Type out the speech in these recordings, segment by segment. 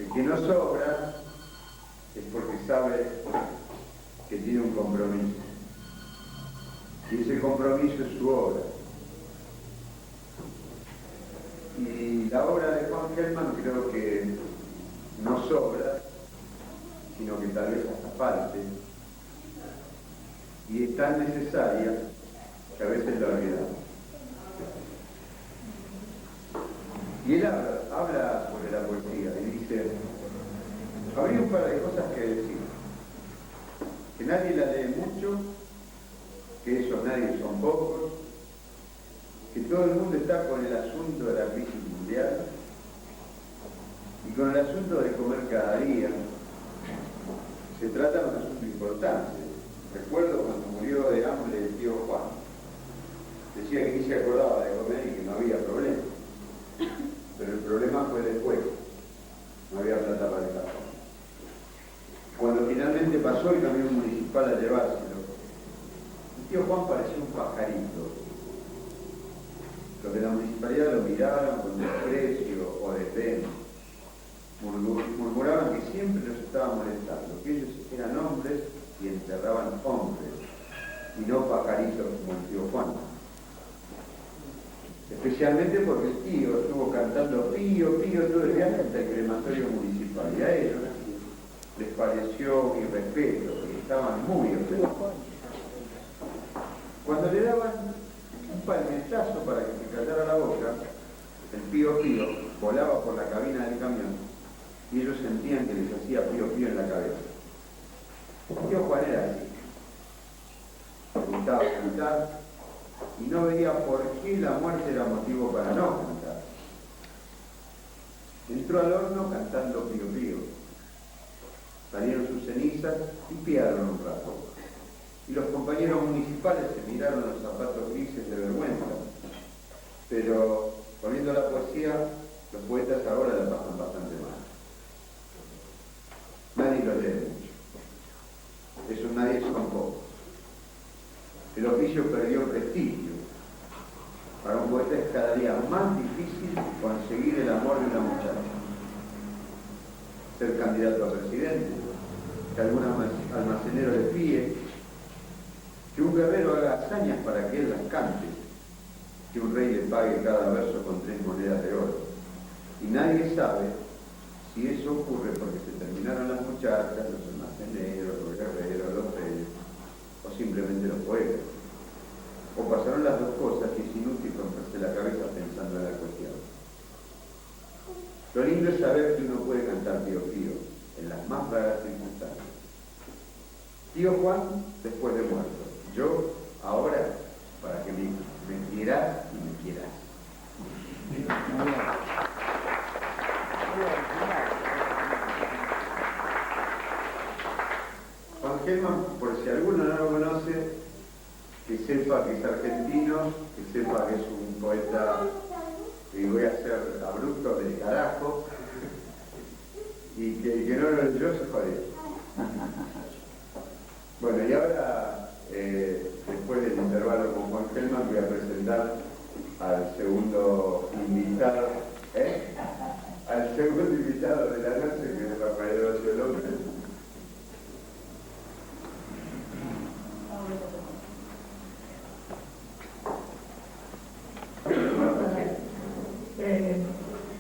El que no sobra es porque sabe que tiene un compromiso. Y ese compromiso es su obra. Y la obra de Juan Gelman creo que no sobra, sino que tal vez hasta falte. Y es tan necesaria que a veces la olvidamos. Y él habla sobre la poesía y dice, habría un par de cosas que decir. Que nadie la lee mucho, que esos nadie son pocos, que todo el mundo está con el asunto de la crisis mundial y con el asunto de comer cada día. Se trata de un asunto importante. Recuerdo cuando murió de hambre el tío Juan. Decía que ni se acordaba de comer y que no había problema. Pero el problema fue después. No había plata para el cajón. Cuando finalmente pasó el camión municipal a llevárselo, el tío Juan parecía un pajarito. Los de la municipalidad lo miraban con desprecio o desdén. Murmuraban que siempre los estaba molestando, que ellos eran hombres y enterraban hombres, y no pajaritos como el tío Juan. Especialmente porque el tío estuvo cantando pío, pío todo el viaje hasta el crematorio municipal, y a ellos les pareció irrespeto, y estaban muy ofendidos. Cuando le daban un palmetazo para que se callara la boca, el pío pío volaba por la cabina del camión, y ellos sentían que les hacía pío pío en la cabeza. El tío Juan era así. Le gustaba cantar, y no veía por qué la muerte era motivo para no cantar. Entró al horno cantando pío pío. Salieron sus cenizas y piaron un rato. Y los compañeros municipales se miraron los zapatos grises de vergüenza. Pero, poniendo la poesía, los poetas ahora la pasan bastante mal. Nadie lo lee mucho. Esos nadie son pocos. El oficio perdió prestigio. Para un poeta es cada día más difícil conseguir el amor de una muchacha. Ser candidato a presidente, que algún almacenero le fíe, que un guerrero haga hazañas para que él las cante, que un rey le pague cada verso con 3 monedas de oro. Y nadie sabe si eso ocurre porque se terminaron las muchachas, los almaceneros, los guerreros, los reyes, o simplemente los poetas. O pasaron las dos cosas y es inútil romperse la cabeza pensando en la cuestión. Lo lindo es saber que uno puede cantar pío pío en las más raras circunstancias. Tío Juan, después de muerto. Yo, ahora, para que me quieras y me quieras. Juan Gelman, por si alguno no lo conoce, que sepa que es argentino, que sepa que es un poeta, y voy a ser abrupto del carajo, y que el que no lo leyó se jode. Bueno, y ahora, después del intervalo con Juan Gelman, voy a presentar al segundo invitado, al segundo invitado de la noche, que es Rafael Horacio López.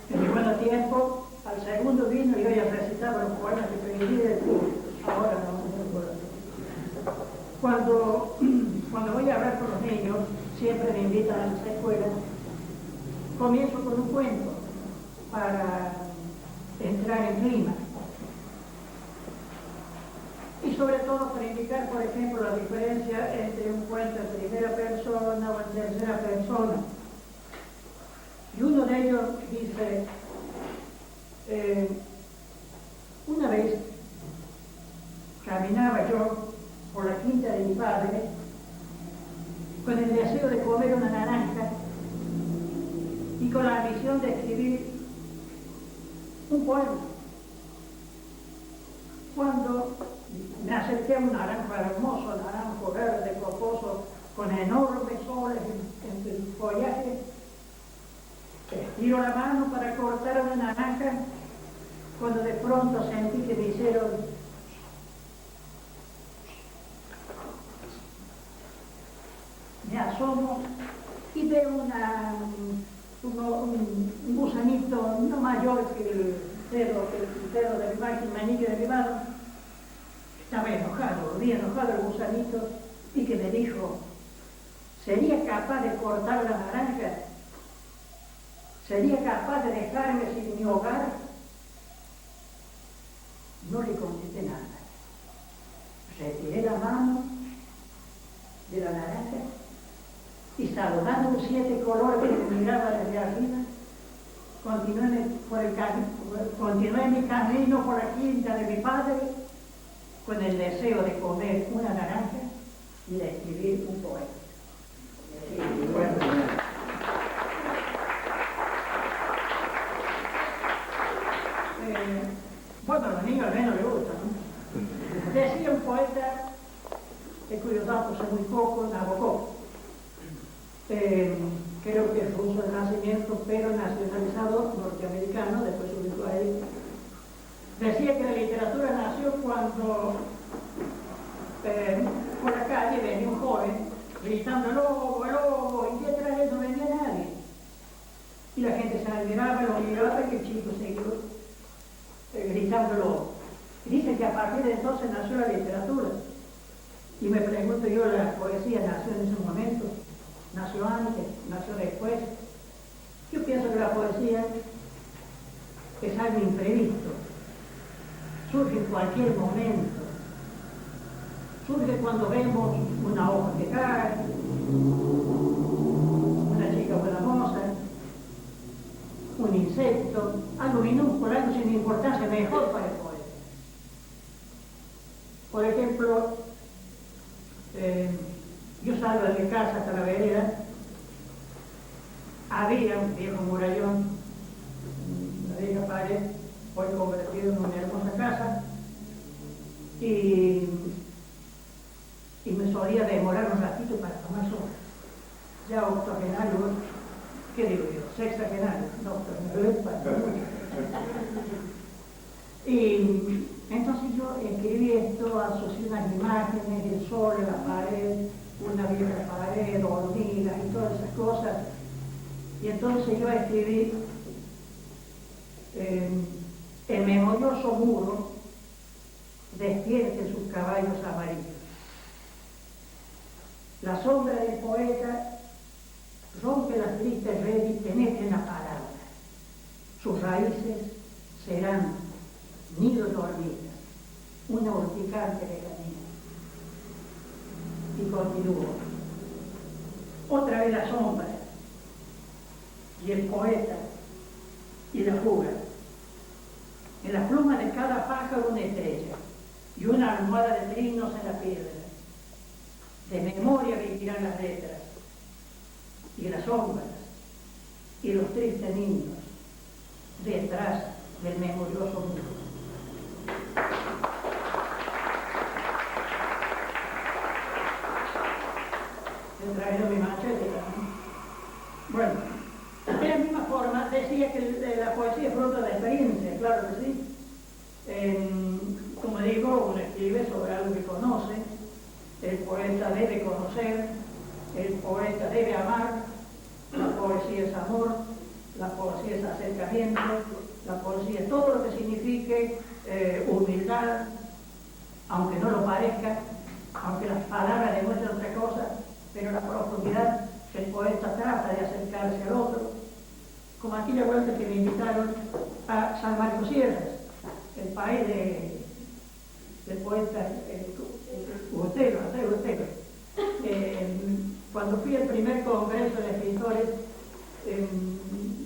En mi buen tiempo, al segundo vino y yo ya recitaba los poemas que pedí de ti. Ahora no recuerdo. Cuando voy a hablar con los niños, siempre me invitan a las escuelas, comienzo con un cuento para entrar en clima. Y sobre todo para indicar, por ejemplo, la diferencia entre un cuento en primera persona o en tercera persona. Y uno de ellos dice, una vez caminaba yo por la quinta de mi padre con el deseo de comer una naranja y con la ambición de escribir un poema. Cuando me acerqué a un naranjo hermoso, naranjo verde, coposo, con enormes soles en el follaje, estiro la mano para cortar una naranja cuando de pronto sentí que me hicieron me asomo y veo un gusanito no mayor que el dedo de mi mano, el meñique de mi mano. Estaba enojado, bien enojado el gusanito, y que me dijo: ¿sería capaz de cortar la naranja? ¿Sería capaz de dejarme sin mi hogar? No le contesté nada. Retiré la mano de la naranja y, saludando un 7 colores que me miraba desde arriba, continué mi camino por la quinta de mi padre con el deseo de comer una naranja y de escribir un poema. Bueno, a los niños al menos les gusta, ¿no? Decía un poeta, de cuyos datos sé muy poco, Nabokov, creo que es ruso de nacimiento, pero nacionalizado norteamericano, después se ubicó ahí. Decía que la literatura nació cuando por la calle venía un joven gritando el lobo, y detrás de él no venía nadie. Y la gente se admiraba, lo miraba, y el chico siguió gritando el lobo. Y dice que a partir de entonces nació la literatura. Y me pregunto yo, ¿la poesía nació en ese momento? ¿Nació antes? ¿Nació después? Yo pienso que la poesía es algo imprevisto. Surge en cualquier momento. Surge cuando vemos una hoja que cae, una chica buena moza, un insecto, algo minúsculo, algo sin importancia, mejor para el poeta. Por ejemplo, yo salgo de mi casa hasta la vereda, había un viejo murallón, una vieja pared, hoy convertido en una hermosa casa, y me solía demorar un ratito para tomar sol. Ya octogenario, ¿qué digo yo? Sexagenario, no, octogenario. Y entonces yo escribí esto, asocié unas imágenes, el sol, la pared, una vieja pared, hormigas y todas esas cosas. Y entonces yo escribí el memorioso muro despierte sus caballos amarillos. La sombra del poeta rompe las tristes redes y penetra en la palabra. Sus raíces serán nidos de hormigas, una urticante lejanía. Y continúo. Otra vez la sombra, y el poeta, y la fuga. En la pluma de cada pájaro una estrella, y una almohada de trinos en la piedra. De memoria vivirán las letras, y las sombras, y los tristes niños, detrás del memorioso muro. He traído mi machete también. Bueno, de la misma forma decía que la poesía es fruto de experiencia, claro que sí. Como digo, uno escribe sobre algo que conoce, el poeta debe conocer, el poeta debe amar, la poesía es amor, la poesía es acercamiento, la poesía es todo lo que signifique humildad, aunque no lo parezca, aunque las palabras demuestren otra cosa, pero la profundidad que el poeta trata de acercarse al otro, como aquella vuelta que me invitaron a San Marcos Sierras, el país del poeta Urtero, Andrés Urtero. Cuando fui al primer congreso de escritores,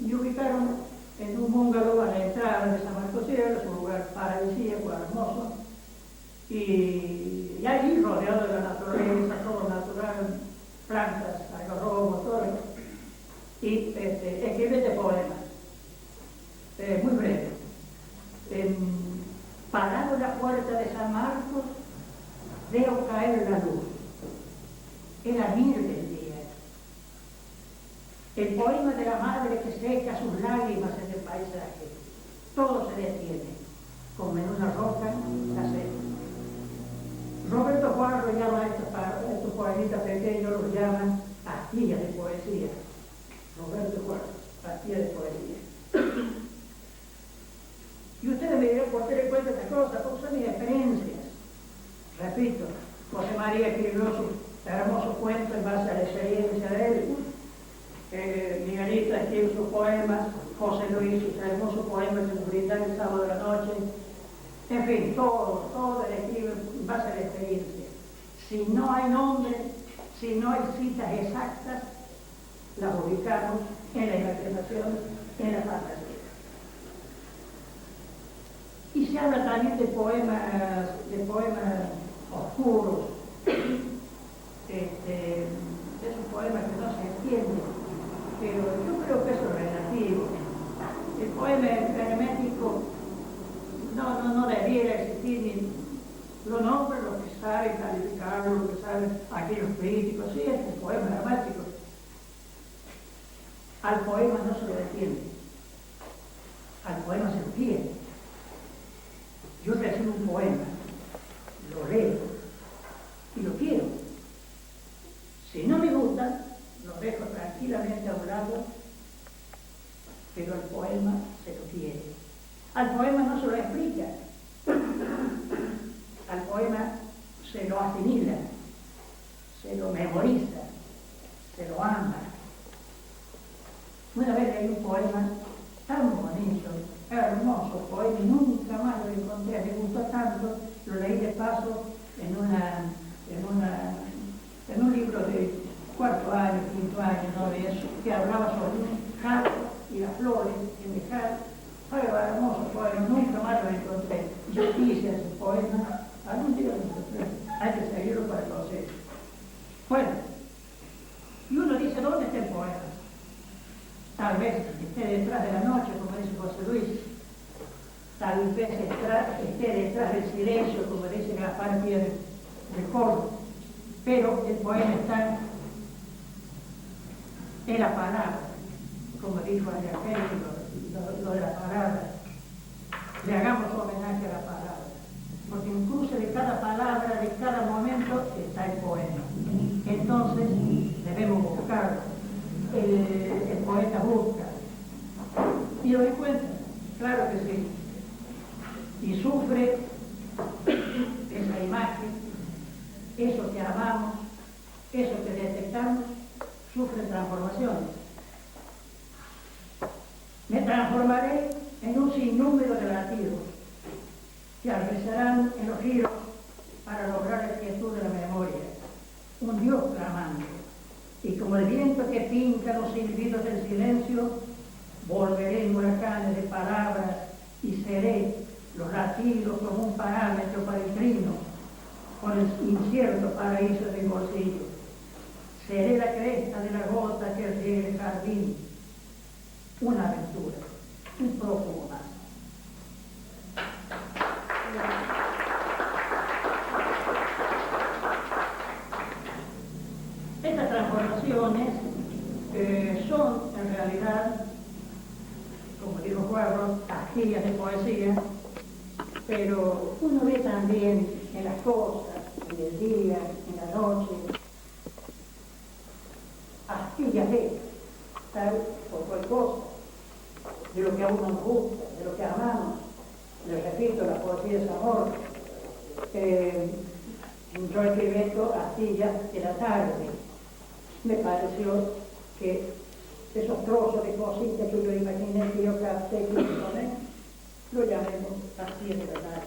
me ubicaron en un bungalow a la entrada de San Marcos Sierras, un lugar paradisíaco, hermoso, y allí, rodeado de la naturaleza, todo natural, plantas, algarrobos, todo, y escribí este poema, muy breve. Parado en la puerta de San Marcos, veo caer la luz. Era mir del día. El poema de la madre que seca sus lágrimas en el paisaje. Todo se detiene. como en una roca, la seca. Roberto Juan lo llama estos poemitas pequeños, los llaman pastillas de poesía. Roberto Juan, pastillas de poesía. Y ustedes me dirán por qué le cuento esta cosa, porque son mis experiencias. Repito, José María escribió su hermoso cuento en base a la experiencia de él. Miguelita escribe sus poemas, José Luis sus hermosos poemas que nos brindan el sábado de la noche. En fin, todo el escribe en base a la experiencia. Si no hay nombres, si no hay citas exactas, las ubicamos en la imaginación, en la fantasía. Y se habla también de poemas oscuros, de esos poemas que no se entienden, pero yo creo que eso es relativo. El poema hermético no debiera existir, ni lo nombran los que saben calificarlo, los que saben aquellos críticos, sí, este poema hermético. Al poema no se lo entiende, al poema se lo quiere. Yo recibo un poema, lo leo y lo quiero. Si no me gusta, lo dejo tranquilamente a un lado, pero al poema se lo quiere. Al poema no se lo explica, al poema se lo asimila, se lo memoriza, se lo ama. Una vez leí un poema tan bonito, hermoso poema, y nunca más lo encontré, me gustó tanto, lo leí de paso en un libro de cuarto año, quinto año, ¿no? De eso, que hablaba sobre un jarro y las flores en el jarro. Fue hermoso poema, nunca más lo encontré. Yo quise ese poema, algún día lo encontré, hay que seguirlo para conocer. Bueno, y uno dice, ¿dónde está el poema? Tal vez esté detrás de la noche, como dice José Luis. Tal vez esté detrás del silencio, como dice Gaspar Pierre del Coro. Pero el poema está en la palabra, como dijo Ayaquel, lo de la palabra. Le hagamos homenaje a la palabra, porque incluso de cada palabra, de cada momento, está el poema. Entonces, debemos buscarlo. El poeta busca y lo encuentra, claro que sí, y sufre esa imagen, eso que amamos, eso que detectamos, sufre transformaciones. Me transformaré en un sinnúmero de latidos que alcanzarán en los giros para lograr la quietud de la memoria, un Dios clamando. Y como el viento que pinta los silbidos del silencio, volveré en huracanes de palabras y seré los latidos como un parámetro para el trino, con el incierto paraíso de mi bolsillo. Seré la cresta de la gota que riega el jardín, una aventura, un prófugo más. Estas transformaciones son en realidad, como dijo Juan, pastillas de poesía, pero uno ve también en las cosas, en el día, en la noche, pastillas de tal o cual cosa, de lo que a uno nos gusta, de lo que amamos. Les repito, la poesía es amor. Yo escribí esto Astillas de la tarde. Me pareció que esos trozos de cositas que yo imaginé, que yo capté, que yo tomé, lo llamemos Astillas de la tarde.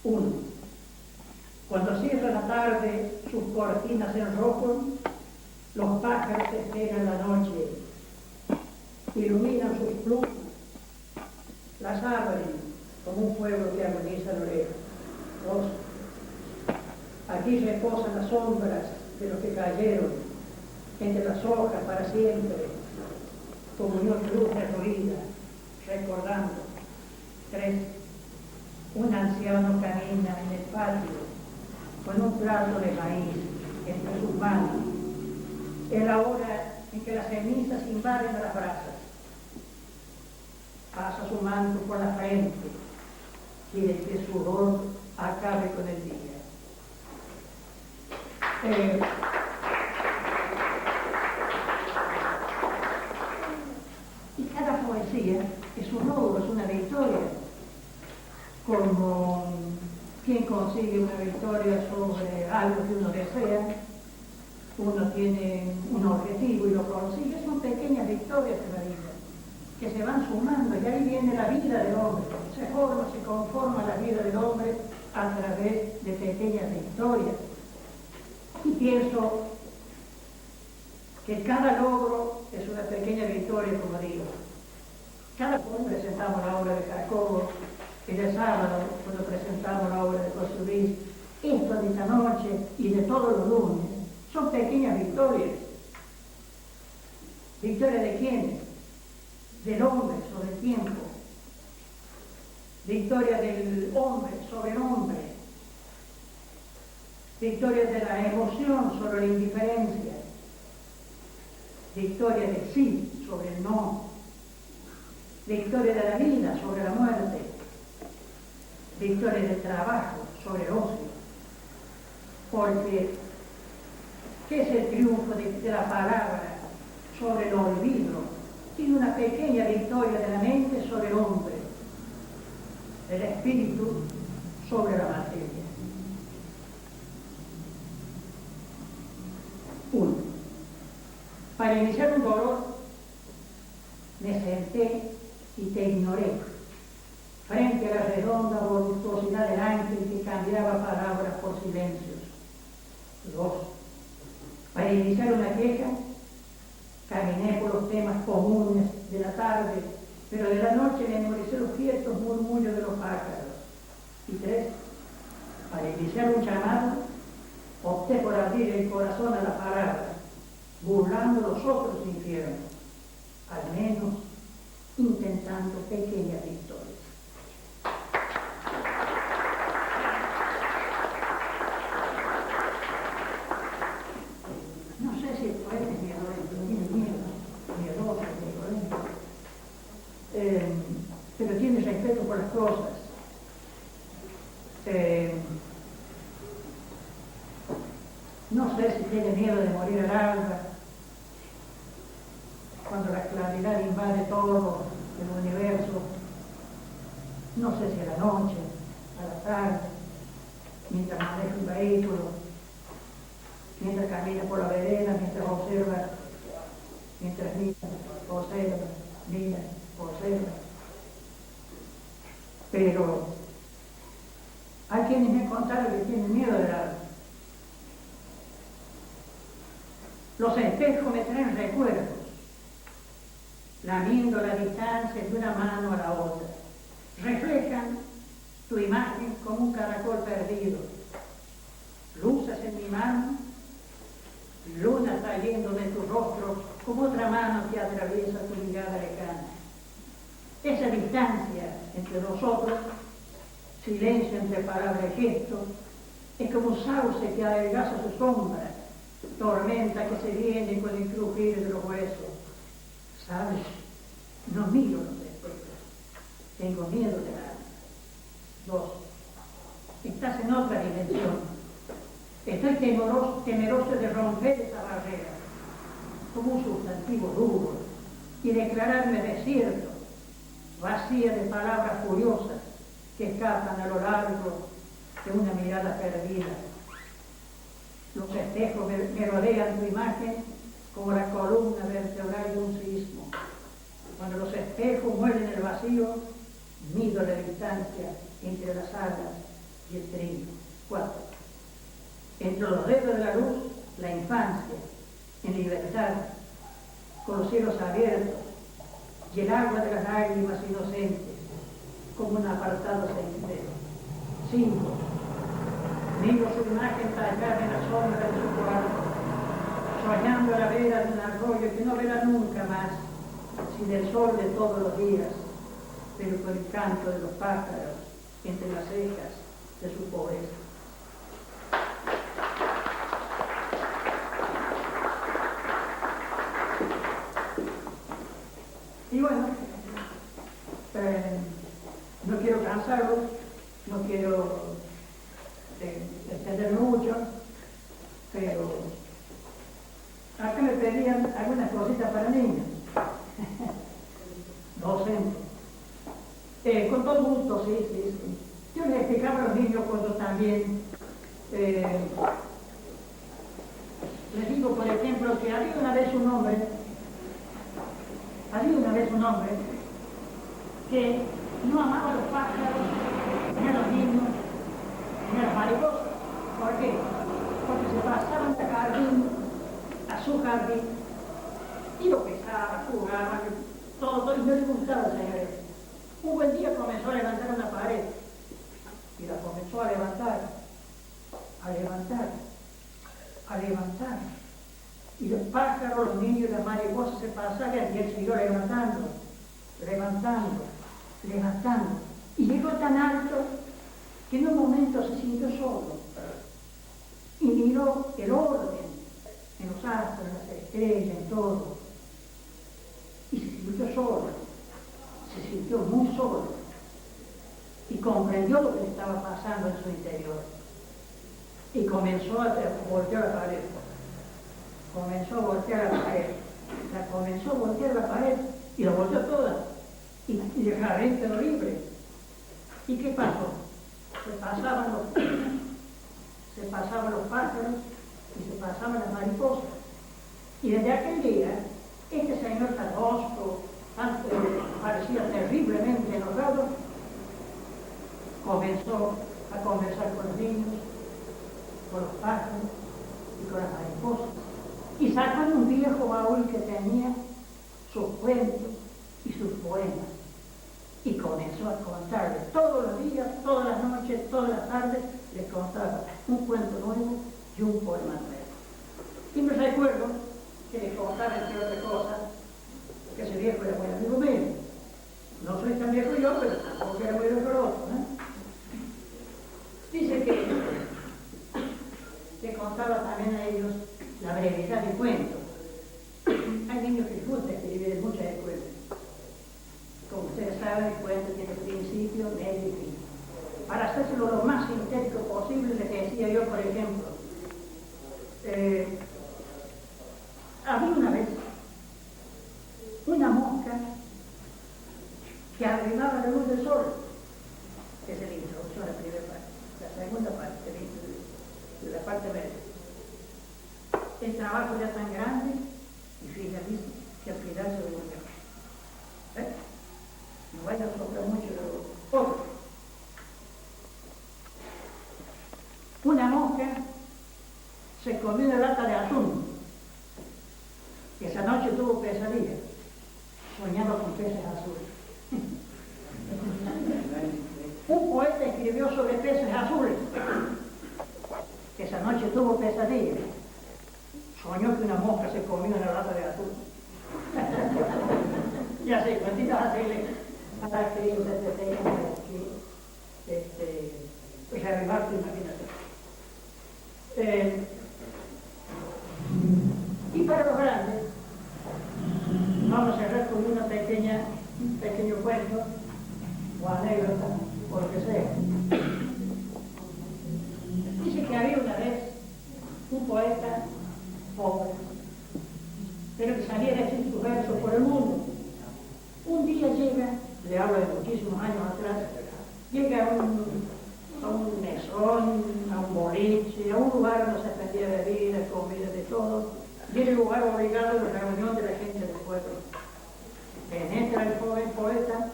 1. Cuando cierra la tarde sus cortinas en rojo, los pájaros esperan la noche, iluminan sus plumas, las abren como un pueblo que agoniza a lo lejos. 2. Aquí reposan las sombras de los que cayeron entre las hojas para siempre, como una luz derruida, recordando. 3. Un anciano camina en el patio con un plato de maíz entre sus manos. Es la hora en que las cenizas invaden a las brasas. pasa su manto por la frente, quiere que su sudor acabe con el día. Y cada poesía es un logro, es una victoria, como quien consigue una victoria sobre algo que uno desea, uno tiene un objetivo y lo consigue, son pequeñas victorias de la vida, que se van sumando, y ahí viene la vida del hombre, se conforma la vida del hombre a través de pequeñas victorias. Y pienso que cada logro es una pequeña victoria, como digo. Cada vez presentamos la obra de Jacobo, el sábado, cuando presentamos la obra de José Luis, esto de esta noche y de todos los lunes, son pequeñas victorias. ¿Victoria de quién? Del hombre sobre el tiempo. Victoria del hombre sobre el hombre. Victoria de la emoción sobre la indiferencia. Victoria del sí sobre el no. Victoria de la vida sobre la muerte. Victoria del trabajo sobre el ocio. Porque, ¿qué es el triunfo de la palabra sobre el olvido? Tiene una pequeña victoria de la mente sobre el hombre, del espíritu sobre la materia. 1. Para iniciar un dolor, me senté y te ignoré, frente a la redonda voluptuosidad del ángel que cambiaba palabras por silencios. 2. Para iniciar una queja, caminé por los temas comunes de la tarde, pero de la noche memoricé los quietos murmullos de los pájaros. Y 3. Para iniciar un llamado, opté por abrir el corazón a la palabra, burlando los otros infiernos, al menos intentando pequeñas victorias. No sé si el poeta es miedoso, pero tiene respeto por las cosas. No sé si tiene miedo de morir al alba, cuando la claridad invade todo el universo. No sé si a la noche, a la tarde, mientras maneja un vehículo, mientras camina por la vereda, mientras observa, mientras mira, observa. Pero hay quienes me contaron que tienen miedo del alba. Los espejos me traen recuerdos, lamiendo la distancia de una mano a la otra. Reflejan tu imagen como un caracol perdido. Luces en mi mano, luna saliendo de tu rostro como otra mano que atraviesa tu mirada lejana. Esa distancia entre nosotros, silencio entre palabra y gesto, es como un sauce que adelgaza su sombra, tormenta que se viene con el crujir de los huesos. ¿Sabes? No miro los espejos, tengo miedo de nada. 2. Estás en otra dimensión. Estoy temeroso de romper esa barrera, como un sustantivo duro, y declararme desierto, vacía de palabras furiosas que escapan a lo largo de una mirada perdida. Los espejos me rodean tu imagen como la columna vertebral de un sismo. Cuando los espejos mueren el vacío, mido la distancia entre las alas y el trigo. 4. Entre los dedos de la luz, la infancia, en libertad, con los cielos abiertos y el agua de las lágrimas inocentes, como un apartado sendero. 5. Miro su imagen tallada en la sombra de su cuarto, soñando a la vera de un arroyo que no verá nunca más, sin el sol de todos los días, pero con el canto de los pájaros entre las cejas de su pobreza. Y bueno, no quiero cansarlos, no quiero extenderme mucho, pero acá me pedían algunas cositas para niños. Docente. Con todo gusto, sí. Yo les explicaba a los niños cuando también les digo, por ejemplo, que había una vez un hombre que no amaba a los pájaros, ni a los niños, ni a las mariposas. ¿Por qué? Porque se pasaban a su jardín, y lo pesaba, jugaba, todo, y no le gustaba al señor. Un buen día comenzó a levantar una pared, y la comenzó a levantar, y los pájaros, los niños y las mariposas se pasaban, y él siguió levantando, y llegó tan alto que en un momento se sintió solo, y miró el orden en los astros, en las estrellas, en todo, y se sintió solo, se sintió muy solo, y comprendió lo que le estaba pasando en su interior, y comenzó a voltear la pared, y la volteó toda, y el jardín quedó libre. ¿Y qué pasó? Se pasaban los pájaros y se pasaban las mariposas. Y desde aquel día, este señor tan hosco, parecía terriblemente enojado, comenzó a conversar con los niños, con los pájaros y con las mariposas. Y sacó en un viejo baúl que tenía sus cuentos y sus poemas. Y comenzó a contarles todos los días, todas las noches, todas las tardes, les contaba un cuento nuevo y un poema nuevo. Y me recuerdo que le contaba, entre otras cosas, que ese viejo era muy amigo mío. No soy tan viejo yo, pero tampoco era muy viejo el otro, Dice que le contaba también a ellos la brevedad de cuentos. Hay niños que les gusta escribir muchas escuelas. Como ustedes saben, el cuento tiene principio, medio y fin. Para hacérselo lo más sintético posible, les decía yo, por ejemplo, había una vez una mosca que arrimaba la luz del sol, que es la introducción a la primera parte, la segunda parte, de la parte media. El trabajo era tan grande y fíjate que al final se devolvió. No vaya a soplar mucho de otro. Una mosca se comió una lata de atún y esa noche tuvo pesadilla, soñando con peces azules. Un poeta escribió sobre peces azules, que esa noche tuvo pesadilla, soñó que una mosca se comió una lata de atún. Y así, cuentitas así, para que ellos tengan que reavivar su imaginación. Y para los grandes, vamos a cerrar con un pequeño cuento o anécdota, o lo que sea. Dice que había una vez un poeta pobre, pero que salía a decir sus versos por el mundo. Un día llega, le hablo de muchísimos años atrás, llega a un mesón, a un boliche, a un lugar donde se vendía bebidas, comida, de todo, y era el lugar obligado de la reunión de la gente del pueblo. Penetra el joven poeta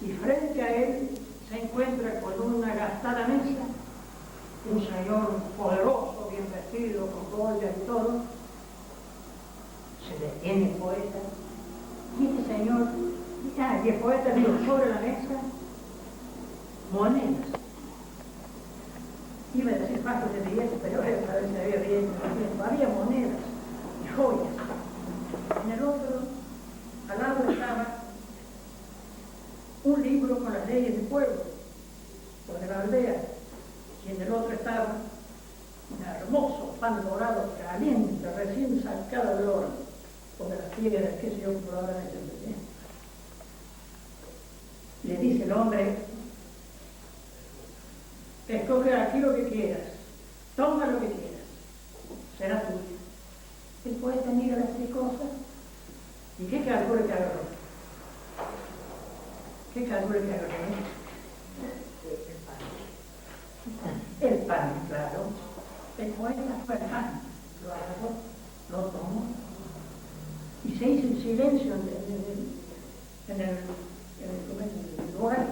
y frente a él se encuentra con una gastada mesa, un señor poderoso, bien vestido, con joyas y todo. Se detiene el poeta y este señor, y el poeta vio sobre la mesa monedas. Iba a decir pacos de billetes, pero esta vez había billetes, había monedas y joyas. En el otro, al lado estaba un libro con las leyes del pueblo, o de la aldea, y en el otro estaba un hermoso pan dorado caliente, recién sacado del horno, o de las piedras, qué sé yo, por ahora en ese tiempo. le dice el hombre, escoge aquí lo que quieras, toma lo que quieras, será tuyo. El poeta mira las tres cosas y ¿qué calcula que agarró? ¿Qué calcula que agarró? El pan, claro. El poeta fue el pan, lo agarró, lo tomó y se hizo en silencio en el lugar.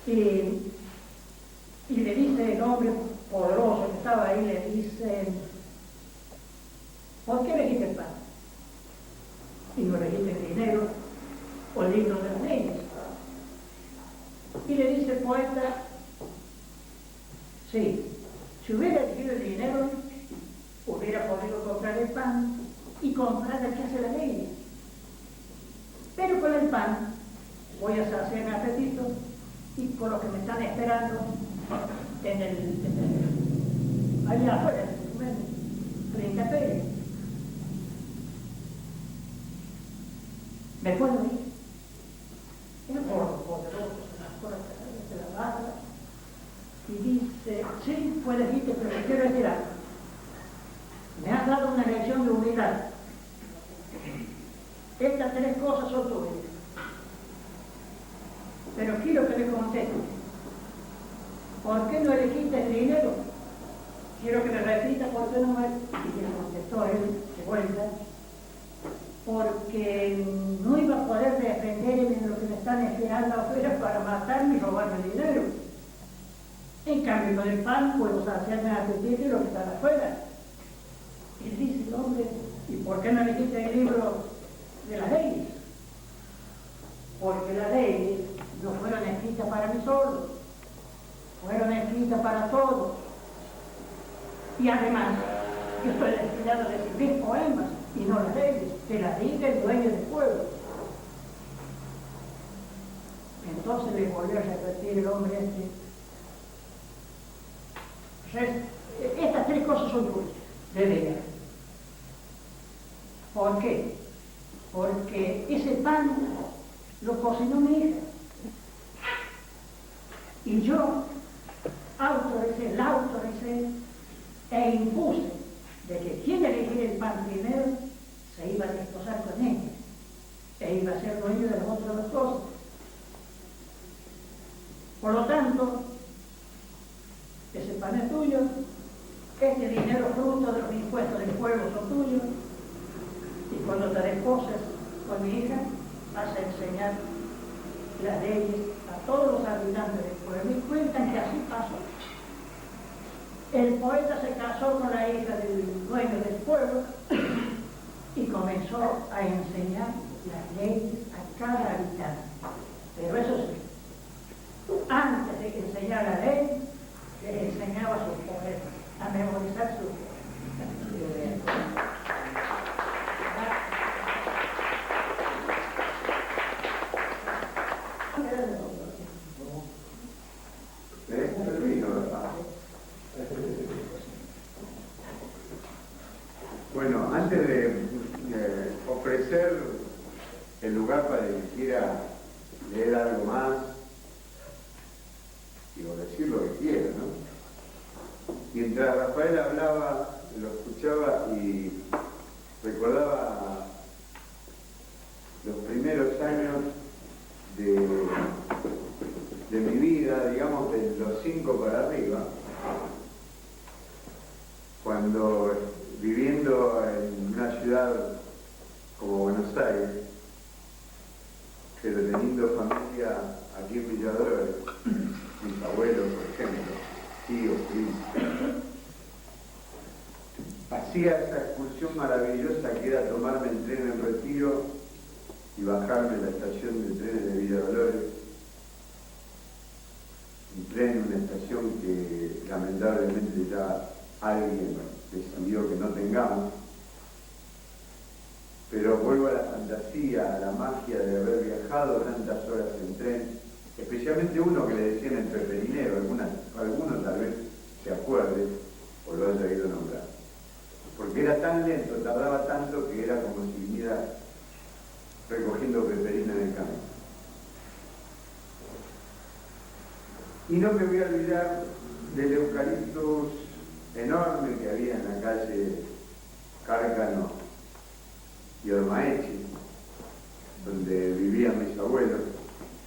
Y le dice el hombre poderoso que estaba ahí, le dice, ¿por qué elegiste el pan? Y no elegiste el dinero o el libro de las leyes. Y le dice el poeta, sí, si hubiera elegido el dinero, hubiera podido comprar el pan y comprar el que hace la ley. Pero con el pan voy a saciar mi apetito y con los que me están esperando allá afuera, frente a Pérez. ¿Me puedo ir? El gordo poderoso se las corta de la barba y dice, sí, puedes irte, pero te quiero decir algo. Me has dado una lección de humildad. Estas tres cosas son tuyas. Pero quiero que le conteste. ¿Por qué no elegiste el dinero? Quiero que me repita por qué no me... Y le contestó él, de vuelta, porque no iba a poder defenderme de lo que me están esperando afuera para matarme y robarme el dinero. En cambio, con el pan puedo saciarme el apetito y lo que está afuera. Y dice el hombre, ¿y por qué no elegiste el libro de las leyes? Porque las leyes no fueron escritas para mí solo, fueron escritas para todos. Y además, yo estoy destinado a escribir poemas y no las leyes, que las diga el dueño del pueblo. Entonces le volvió a repetir el hombre estas tres cosas son tuyas, de veras. ¿Por qué? Porque ese pan lo cocinó mi hija. Y yo la autoricé e impuse de que quien eligiera el pan primero se iba a desposar con ella e iba a ser dueño de las otras dos cosas. Por lo tanto, ese pan es tuyo, este dinero fruto de los impuestos del pueblo son tuyos, y cuando te desposes con mi hija, vas a enseñar las leyes a todos los habitantes del pueblo. Y cuentan que así pasó. El poeta se casó con la hija del dueño del pueblo y comenzó a enseñar las leyes a cada habitante. Pero eso sí, antes de que enseñara la ley, les enseñaba sus poemas, a memorizar sus poemas. Bueno, antes de ofrecer el lugar para que quiera leer algo más, o decir lo que quiera, ¿no? Mientras Rafael hablaba, lo escuchaba y recordaba los primeros años de mi vida, digamos, de los 5 para arriba, cuando viviendo en una ciudad como Buenos Aires, pero teniendo familia aquí en Villa Dolores, mis abuelos, por ejemplo, tíos, primos, hacía esa excursión maravillosa que era tomarme el tren en Retiro y bajarme en la estación de trenes de Villa Dolores, un tren, una estación que lamentablemente ya alguien decidió que no tengamos, pero vuelvo a la fantasía, a la magia de haber viajado tantas horas en tren, especialmente uno que le decían el peperinero, algunos tal vez se acuerde o lo haya ido a nombrar, porque era tan lento, tardaba tanto que era como si viniera recogiendo peperina en el Y no me voy a olvidar del eucaliptus enorme que había en la calle Cárcano y Ormaeche, donde vivían mis abuelos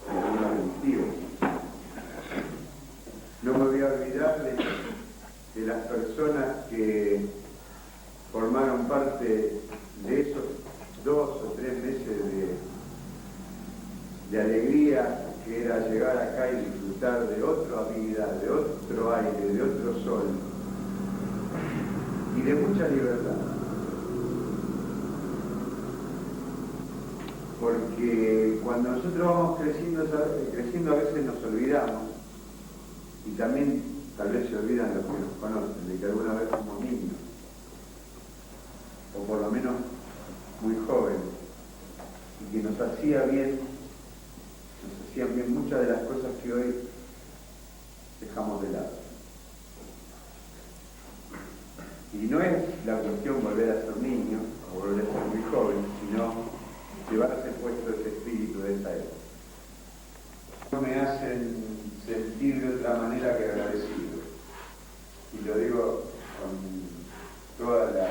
y algunos de mis tíos. No me voy a olvidar de las personas que formaron parte de esos 2 o 3 meses de alegría que era llegar acá y disfrutar de otra vida, de otro aire, de otro sol y de mucha libertad. Porque cuando nosotros vamos creciendo a veces nos olvidamos, y también tal vez se olvidan los que nos conocen, de que alguna vez fuimos niños, o por lo menos muy jóvenes, y que nos hacían bien muchas de las cosas que hoy dejamos de lado. Y no es la cuestión volver a ser niño o volver a ser muy joven, sino llevarse puesto ese espíritu de esa época. No me hacen sentir de otra manera que agradecido. Y lo digo con toda la